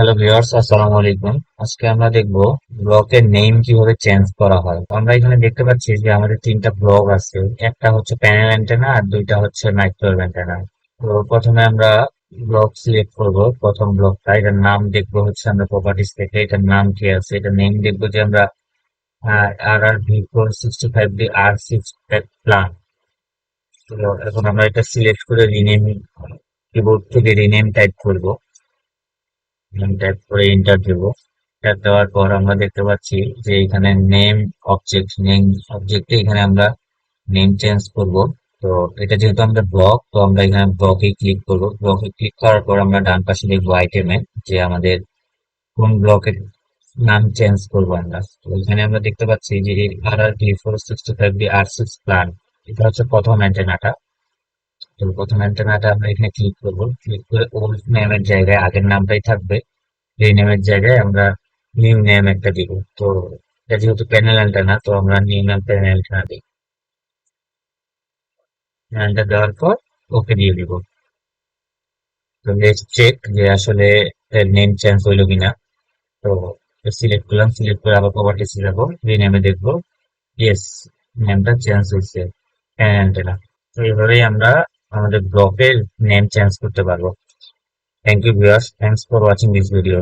Hello viewers, আসসালামু আলাইকুম। আজকে আমরা দেখব ব্লকের নেম কিভাবে চেঞ্জ করা হয়। তো আমরা এখানে দেখতে পাচ্ছি যে আমাদের তিনটা ব্লক আছে। একটা হচ্ছে প্যানেল অ্যান্টেনা আর দুইটা হচ্ছে মাইক্রোওয়েভ অ্যান্টেনা। তো প্রথমে আমরা ব্লক সিলেক্ট করব। প্রথম ব্লকটা, এটার নাম দেখবো হচ্ছে আমরা প্রপার্টিজ থেকে এটার নাম কি আছে। এটা নেম দেখবো যে আমরা RR V465D R6 প্লান। তো এখন আমরা এটা সিলেক্ট করে রিনেম, কিবোর্ড থেকে রিনেম টাইপ করব। নেম টাইপ করে এন্টার দেবো। এন্টার দেওয়ার পর আমরা দেখতে পাচ্ছি যে এখানে নেম অবজেক্টে এখানে আমরা নেম চেঞ্জ করব। তো এটা যেহেতু আমরা ব্লক, তো আমরা এখানে ব্লকে ক্লিক করব। ব্লকে ক্লিক করার পর আমরা ডান পাশে দেখবো আইটেমে যে আমাদের কোন ব্লকের নাম চেঞ্জ করবো আমরা। তো এখানে আমরা দেখতে পাচ্ছি যে RR V465D R6 প্লান, এটা হচ্ছে প্রথম অ্যান্টেনাটা। তো প্রথম অ্যান্টেনাটা আমরা এখানে ক্লিক করবো। ক্লিক করে ওল্ড নেমের জায়গায় আগের নামটাই থাকবে, এই নেমের জায়গায় আমরা নিউ নেম একটা দিব। তো এটা যেহেতু প্যানেল অ্যান্টেনা, তো আমরা নিউ নেম প্যানেল অ্যান্টেনা দিই। অ্যান্টেনা দেওয়ার পর ওকে দিয়ে দিব। তো লেটস চেক যে আসলে নেম চেঞ্জ হইলো কিনা। তো সিলেক্ট করলাম, সিলেক্ট করে আবার প্রপার্টিস যাবো, রিনেমে দেখবো। ইয়েস, নেমটা চেঞ্জ হয়েছে, প্যানেল অ্যান্টেনা। তো এইভাবেই আমরা আমাদের ব্লকের নেম চেঞ্জ করতে পারবো। Thank you viewers, thanks for watching this video.